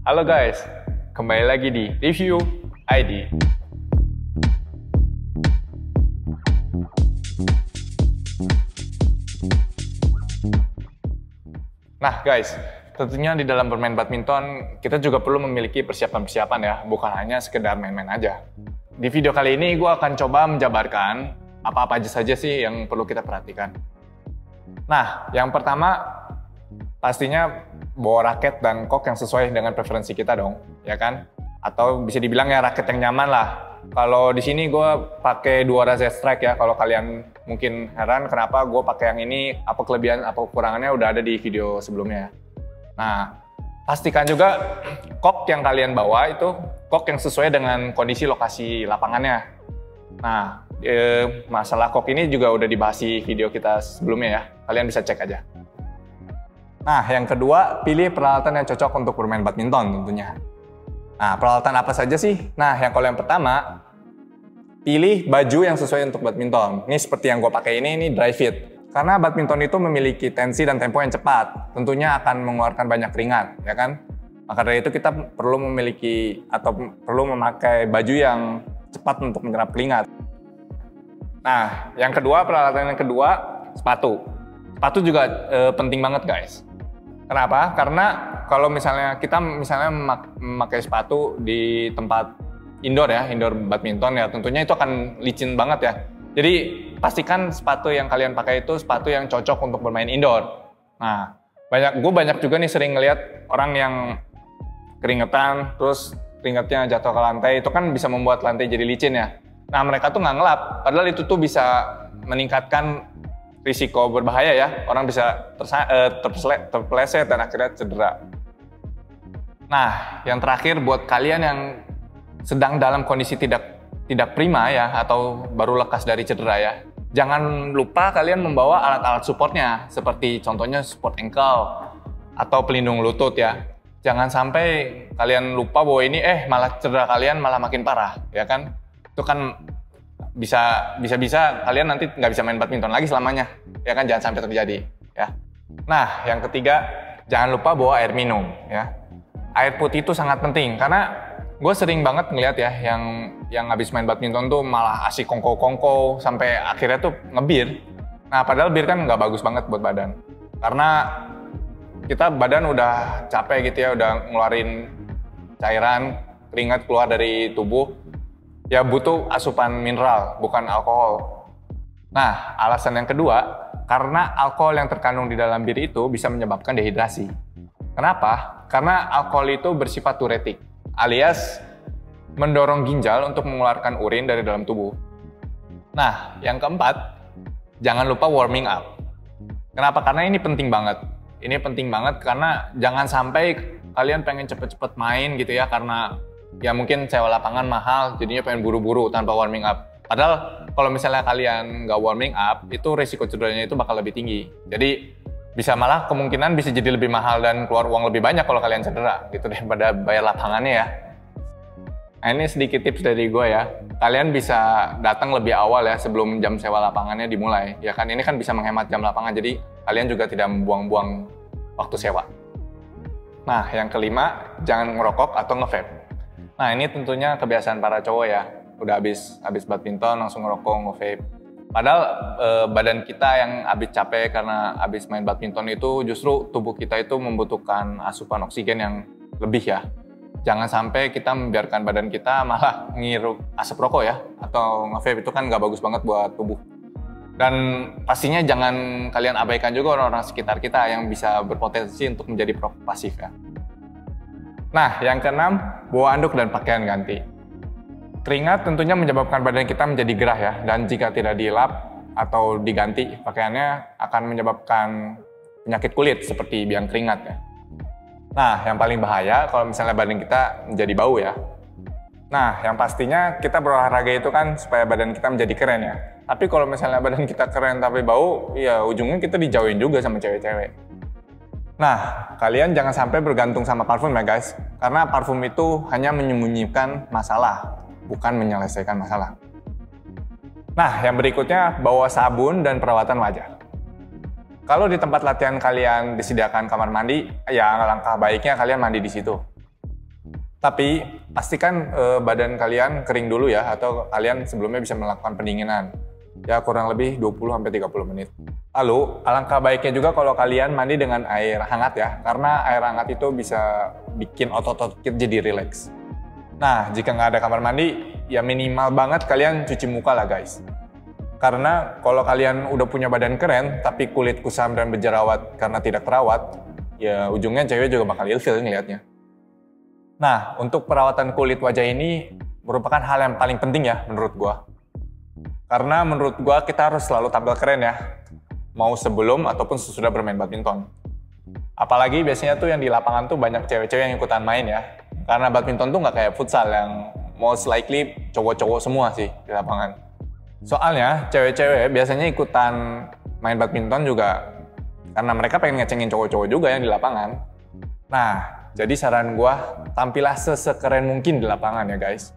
Halo guys, kembali lagi di Review ID. Nah guys, tentunya di dalam bermain badminton kita juga perlu memiliki persiapan-persiapan ya, bukan hanya sekedar main-main aja. Di video kali ini gue akan coba menjabarkan apa-apa aja saja sih yang perlu kita perhatikan. Nah, yang pertama pastinya bawa raket dan kok yang sesuai dengan preferensi kita dong, ya kan? Atau bisa dibilang ya raket yang nyaman lah. Kalau di sini gue pakai Duara Z-Strike ya. Kalau kalian mungkin heran kenapa gue pakai yang ini, apa kelebihan, apa kekurangannya udah ada di video sebelumnya. Nah, pastikan juga kok yang kalian bawa itu kok yang sesuai dengan kondisi lokasi lapangannya. Nah, masalah kok ini juga udah dibahas di video kita sebelumnya ya. Kalian bisa cek aja. Nah, yang kedua, pilih peralatan yang cocok untuk bermain badminton tentunya. Nah, peralatan apa saja sih? Nah, kalau yang pertama, pilih baju yang sesuai untuk badminton. Ini seperti yang gue pakai ini dry fit. Karena badminton itu memiliki tensi dan tempo yang cepat. Tentunya akan mengeluarkan banyak keringat, ya kan? Maka dari itu kita perlu memiliki atau perlu memakai baju yang cepat untuk menyerap keringat. Nah, yang kedua, peralatan yang kedua, sepatu. Sepatu juga penting banget guys. Kenapa? Karena kalau misalnya kita memakai sepatu di tempat indoor ya, indoor badminton ya, tentunya itu akan licin banget ya. Jadi pastikan sepatu yang kalian pakai itu sepatu yang cocok untuk bermain indoor. Nah, gue banyak juga nih sering ngeliat orang yang keringetan, terus keringetnya jatuh ke lantai, itu kan bisa membuat lantai jadi licin ya. Nah, mereka tuh nggak ngelap, padahal itu tuh bisa meningkatkan risiko berbahaya ya, orang bisa terpeleset dan akhirnya cedera. Nah, yang terakhir buat kalian yang sedang dalam kondisi tidak prima ya, atau baru lekas dari cedera ya, jangan lupa kalian membawa alat-alat supportnya, seperti contohnya support ankle atau pelindung lutut ya. Jangan sampai kalian lupa bahwa ini malah cedera kalian malah makin parah, ya kan? Itu kan bisa kalian nanti nggak bisa main badminton lagi selamanya, ya kan? Jangan sampai terjadi ya. Nah, yang ketiga, jangan lupa bawa air minum ya. Air putih itu sangat penting karena gue sering banget ngeliat ya yang habis main badminton tuh malah asik kongko sampai akhirnya tuh ngebir. Nah, padahal bir kan nggak bagus banget buat badan, karena kita badan udah capek gitu ya, udah ngeluarin cairan, keringat keluar dari tubuh. Ya butuh asupan mineral, bukan alkohol. Nah, alasan yang kedua, karena alkohol yang terkandung di dalam bir itu bisa menyebabkan dehidrasi. Kenapa? Karena alkohol itu bersifat diuretik, alias mendorong ginjal untuk mengeluarkan urin dari dalam tubuh. Nah, yang keempat, jangan lupa warming up. Kenapa? Karena ini penting banget. Ini penting banget karena jangan sampai kalian pengen cepet-cepet main gitu ya, karena ya mungkin sewa lapangan mahal, jadinya pengen buru-buru tanpa warming up. Padahal kalau misalnya kalian nggak warming up, itu risiko cederanya itu bakal lebih tinggi. Jadi malah kemungkinan bisa jadi lebih mahal dan keluar uang lebih banyak kalau kalian cedera gitu daripada bayar lapangannya ya. Nah, ini sedikit tips dari gue ya. Kalian bisa datang lebih awal ya sebelum jam sewa lapangannya dimulai. Ya kan, ini kan bisa menghemat jam lapangan, jadi kalian juga tidak membuang-buang waktu sewa. Nah, yang kelima, jangan ngerokok atau nge-vape. Nah, ini tentunya kebiasaan para cowok ya. Udah habis badminton langsung ngerokok, nge-vape. Padahal badan kita yang habis capek karena habis main badminton itu justru tubuh kita itu membutuhkan asupan oksigen yang lebih ya. Jangan sampai kita membiarkan badan kita malah ngirup asap rokok ya, atau nge-vape, itu kan nggak bagus banget buat tubuh. Dan pastinya jangan kalian abaikan juga orang-orang sekitar kita yang bisa berpotensi untuk menjadi perokok pasif ya. Nah, yang keenam, bawa anduk dan pakaian ganti. Keringat tentunya menyebabkan badan kita menjadi gerah ya, dan jika tidak dilap atau diganti pakaiannya akan menyebabkan penyakit kulit seperti biang keringat ya. Nah, yang paling bahaya kalau misalnya badan kita menjadi bau ya. Nah, yang pastinya kita berolahraga itu kan supaya badan kita menjadi keren ya. Tapi kalau misalnya badan kita keren tapi bau, ya ujungnya kita dijauhin juga sama cewek-cewek. Nah, kalian jangan sampai bergantung sama parfum ya guys, karena parfum itu hanya menyembunyikan masalah, bukan menyelesaikan masalah. Nah, yang berikutnya, bawa sabun dan perawatan wajah. Kalau di tempat latihan kalian disediakan kamar mandi, ya langkah baiknya kalian mandi di situ. Tapi pastikan badan kalian kering dulu ya, atau kalian sebelumnya bisa melakukan pendinginan. Ya kurang lebih 20-30 menit. Lalu alangkah baiknya juga kalau kalian mandi dengan air hangat ya, karena air hangat itu bisa bikin otot-otot kita jadi rileks. Nah, jika nggak ada kamar mandi, ya minimal banget kalian cuci muka lah guys. Karena kalau kalian udah punya badan keren, tapi kulit kusam dan berjerawat karena tidak terawat, ya ujungnya cewek juga bakal ilfil ngeliatnya. Nah, untuk perawatan kulit wajah ini merupakan hal yang paling penting ya menurut gua. Karena menurut gua kita harus selalu tampil keren ya, mau sebelum ataupun sesudah bermain badminton. Apalagi biasanya tuh yang di lapangan tuh banyak cewek-cewek yang ikutan main ya. Karena badminton tuh nggak kayak futsal yang most likely cowok-cowok semua sih di lapangan. Soalnya cewek-cewek biasanya ikutan main badminton juga karena mereka pengen ngecengin cowok-cowok juga yang di lapangan. Nah, jadi saran gua, tampillah sesekeren mungkin di lapangan ya guys.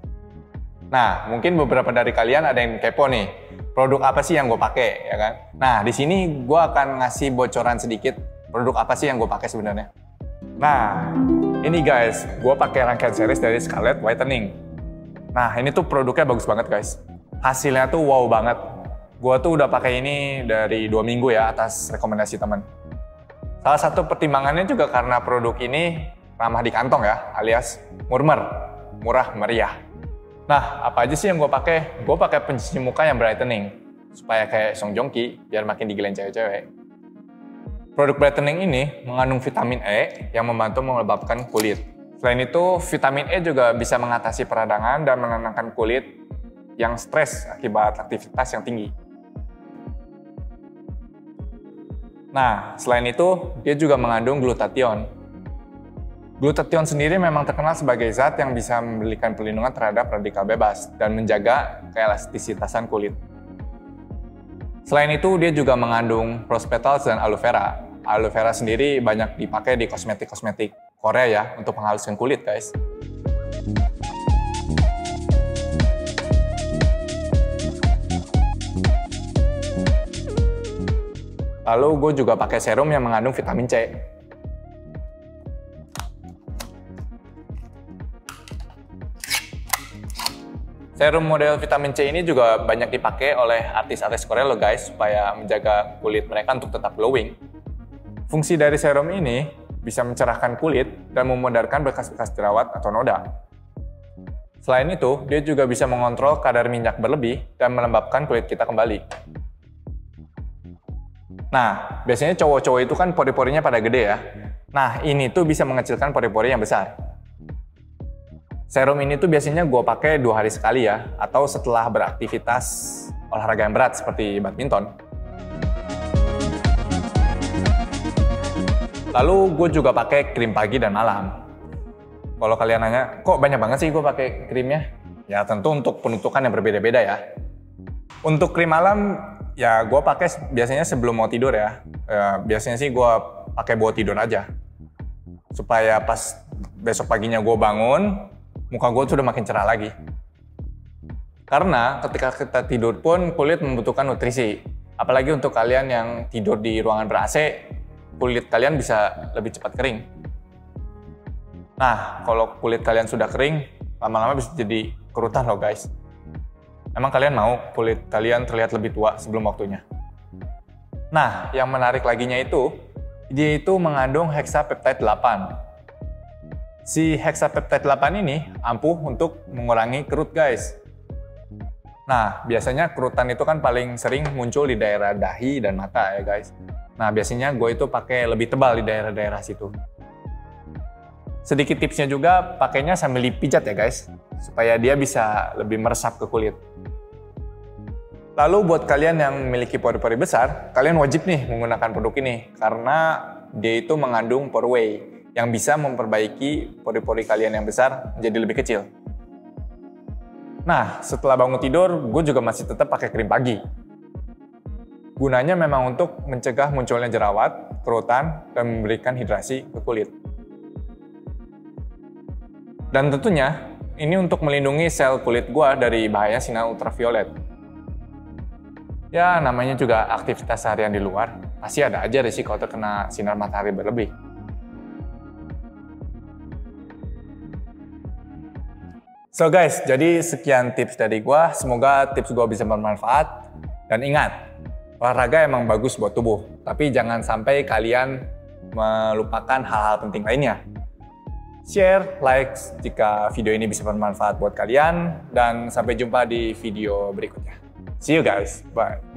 Nah, mungkin beberapa dari kalian ada yang kepo nih, produk apa sih yang gue pakai, ya kan? Nah, di sini gue akan ngasih bocoran sedikit produk apa sih yang gue pakai sebenarnya. Nah, ini guys, gue pakai rangkaian series dari Scarlett Whitening. Nah, ini tuh produknya bagus banget guys. Hasilnya tuh wow banget. Gue tuh udah pakai ini dari 2 minggu ya atas rekomendasi teman. Salah satu pertimbangannya juga karena produk ini ramah di kantong ya, alias murah meriah. Nah, apa aja sih yang gue pakai? Gue pakai pencuci muka yang brightening, supaya kayak Song Joong Ki, biar makin digilain cewek-cewek. Produk brightening ini mengandung vitamin E yang membantu melembabkan kulit. Selain itu, vitamin E juga bisa mengatasi peradangan dan menenangkan kulit yang stres akibat aktivitas yang tinggi. Nah, selain itu, dia juga mengandung glutathione. Glutathione sendiri memang terkenal sebagai zat yang bisa memberikan perlindungan terhadap radikal bebas dan menjaga keelastisitasan kulit. Selain itu, dia juga mengandung rose petals dan aloe vera. Aloe vera sendiri banyak dipakai di kosmetik-kosmetik Korea ya, untuk menghaluskan kulit guys. Lalu gue juga pakai serum yang mengandung vitamin C. Serum model vitamin C ini juga banyak dipakai oleh artis-artis Korea loh guys, supaya menjaga kulit mereka untuk tetap glowing. Fungsi dari serum ini bisa mencerahkan kulit dan memudarkan bekas-bekas jerawat atau noda. Selain itu, dia juga bisa mengontrol kadar minyak berlebih dan melembabkan kulit kita kembali. Nah, biasanya cowok-cowok itu kan pori-porinya pada gede ya. Nah, ini tuh bisa mengecilkan pori-pori yang besar. Serum ini tuh biasanya gue pakai 2 hari sekali ya, atau setelah beraktivitas olahraga yang berat seperti badminton. Lalu gue juga pakai krim pagi dan malam. Kalau kalian nanya, kok banyak banget sih gue pakai krimnya? Ya tentu untuk penuntukan yang berbeda-beda ya. Untuk krim malam, ya gue pakai biasanya sebelum mau tidur ya. Biasanya sih gue pakai buat tidur aja. Supaya pas besok paginya gue bangun, muka gue tuh udah makin cerah lagi. Karena ketika kita tidur pun kulit membutuhkan nutrisi. Apalagi untuk kalian yang tidur di ruangan ber-AC, kulit kalian bisa lebih cepat kering. Nah, kalau kulit kalian sudah kering, lama-lama bisa jadi kerutan loh guys. Emang kalian mau kulit kalian terlihat lebih tua sebelum waktunya? Nah, yang menarik laginya itu, dia itu mengandung hexapeptide 8. Si hexapeptide 8 ini ampuh untuk mengurangi kerut guys. Nah, biasanya kerutan itu kan paling sering muncul di daerah dahi dan mata ya guys. Nah, biasanya gue itu pakai lebih tebal di daerah-daerah situ. Sedikit tipsnya juga, pakainya sambil dipijat ya guys, supaya dia bisa lebih meresap ke kulit. Lalu buat kalian yang memiliki pori-pori besar, kalian wajib nih menggunakan produk ini, karena dia itu mengandung pore whey, yang bisa memperbaiki pori-pori kalian yang besar menjadi lebih kecil. Nah, setelah bangun tidur, gue juga masih tetap pakai krim pagi. Gunanya memang untuk mencegah munculnya jerawat, kerutan, dan memberikan hidrasi ke kulit. Dan tentunya, ini untuk melindungi sel kulit gue dari bahaya sinar ultraviolet. Ya, namanya juga aktivitas harian di luar, pasti ada aja risiko terkena sinar matahari berlebih. So guys, jadi sekian tips dari gua. Semoga tips gua bisa bermanfaat. Dan ingat, olahraga emang bagus buat tubuh. Tapi jangan sampai kalian melupakan hal-hal penting lainnya. Share, like jika video ini bisa bermanfaat buat kalian. Dan sampai jumpa di video berikutnya. See you guys. Bye.